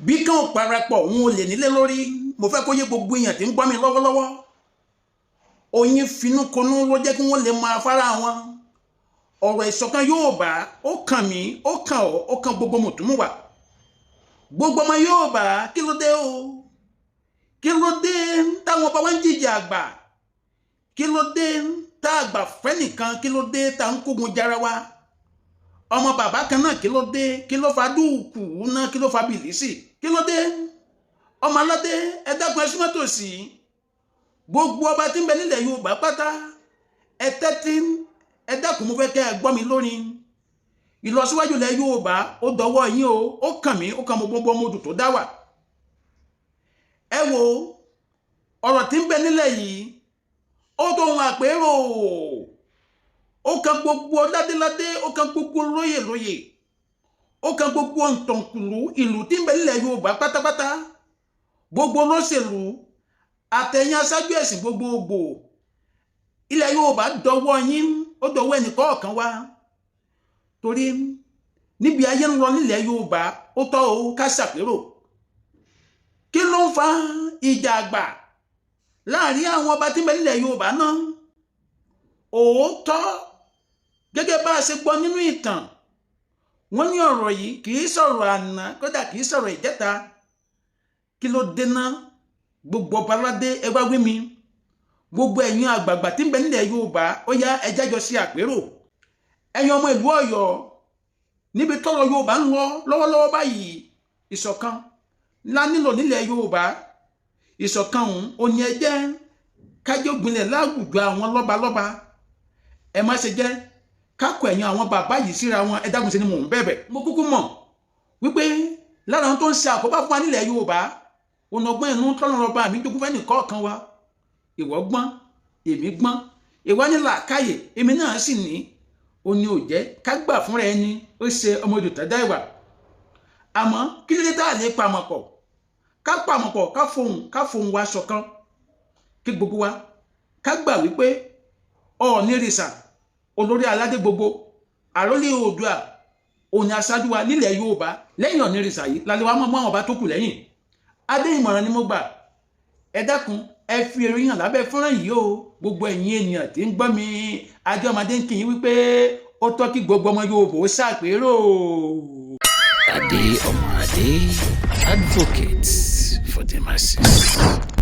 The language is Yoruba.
bí kan parapọ̀ òun ò lè nílé lórí mo fẹ́ kó yé gbogbo èèyàn tí ń gbọ́ mi lọ́wọ́lọ́wọ́ oyin finúkonú ló jẹ́ kí wọ́n lè máa fara wọn ọ̀rọ̀ ìṣọ̀kan Yorùbá ó kàn mí ó kàn ọ́ ó kàn gbogbo mùtúmùwà gbogbo ọmọ Yorùbá kí ló dé o kí ló dé táwọn ọba wa ń jìjà àgbà kí ló dé tá àgbà fẹ́ nìkan kí ló dé tá ń kógun jára wa ọmọ bàbá kan náà kí ló dé kí ló fa dúùkù náà kí ló fa bìlísì kí ló dé ọmọ aládé ẹ dákun ẹ súnmọ́ tòsí gbogbo ọba tí ń bẹ nílẹ̀ Yorùbá pátá ẹ tẹ́tí ẹ dákun mo fẹ́ kẹ́ ẹ gbọ́ mi lórí ìlọsíwájú ilẹ̀ Yorùbá ó dọwọ́ yín o ó kàn mí ó kàn mọ́ gbogbo ọmọ odù tó dá wà ẹ wo ọ̀rọ̀ tí ń bẹ nílẹ̀ yìí ó tóun àpérò ó kan gbogbo ládéládé ó kan gbogbo lóyèlóyè ó kan gbogbo ntọ̀nkùlú ìlú tí ń bẹ nílẹ̀ Yorùbá pátápátá gbogbo olóṣèlú àtẹ̀yìn aṣáájú ẹ̀sìn gbogbogbò ilẹ̀ Yorùbá dọwọ́ yín ó dọwọ́ ẹnìkọ̀ọ̀kan wá torí níbi ayé ń lọ nílẹ̀ Yorùbá ó tọ́ o ká ṣàpérò kí ló ń fa ìjà àgbà láàrin àwọn ọba tí ń bẹ nílẹ̀ Yorùbá náà òótọ́ gẹ́gẹ́ bá a ṣe gbọ́ nínú ìtàn wọ́n ní ọ̀rọ̀ yìí kì í sọ̀rọ̀ àná kódà kì í sọ̀rọ̀ ìjẹta kí ló dé ná gbogbo ọba aládé ẹ wá wí mi gbogbo ẹ̀yin àgbààgbà tí ń bẹ nílẹ̀ Yorùbá ó yá ẹ jájọ sí àpérò ẹ̀yin ọmọ ìlú Ọ̀yọ́ níbi tọ́rọ̀ Yorùbá ń lọ lọ́wọ́lọ́wọ́ báyìí ìṣọ̀kan ńlá nílò nílẹ̀ Yorùbá ìṣọ̀kan òun ò ní ẹ jẹ́ kájọ gbìnlẹ̀ láwùjọ àwọn lọ́balọ́ba ẹ má ṣe jẹ́ kákọ ẹ̀yìn àwọn bàbá yìí síra wọn ẹ dákun sí ni mò ń bẹ̀bẹ̀ mo kúkú mọ̀ wípé lára wọn tó ń ṣe àkóbá fún wa nílẹ̀ Yorùbá òun ọgbọ́n inú tọ́lọ́rọ̀ba mi jogún fẹ́ nìkọ̀ọ̀kan wa ìwọ gbọ́n èmi gbọ́n ìwọ ní làákàyè èmi náà sì ní ó ní ò jẹ́ ká gbà fúnra ẹni ó ṣe ọmọ odò tẹ́dá ìwà àmọ́ kí ló dé tá a lè pamọ̀pọ̀ ká pamọ̀pọ̀ ká fohùn wa ṣọ̀kan kí gbogbo wa ká gbà wípé Ọ̀ọ̀nìrìṣà olórí aládé gbogbo àrólé Oòduà òní aṣáájú wa nílẹ̀ Yorùbá lẹ́yìn Ọ̀ọ̀nìrìṣà yìí lálẹ́ wa mọ́ àwọn ọba tó kù lẹ́yìn adé ìmọ̀ràn ni mo gbà ẹ dákun ẹ fi èrè hàn lábẹ́ fọ́nrán yìí o gbogbo ẹ̀yin ènìyàn tí ń gbọ́ mi ajé ọmọdé ń kí yín wípé ó tọ́ kí gbogbo ọmọ Yorùbá ó ṣàpérò. Adé ọmọ Adé, advocate for the masses.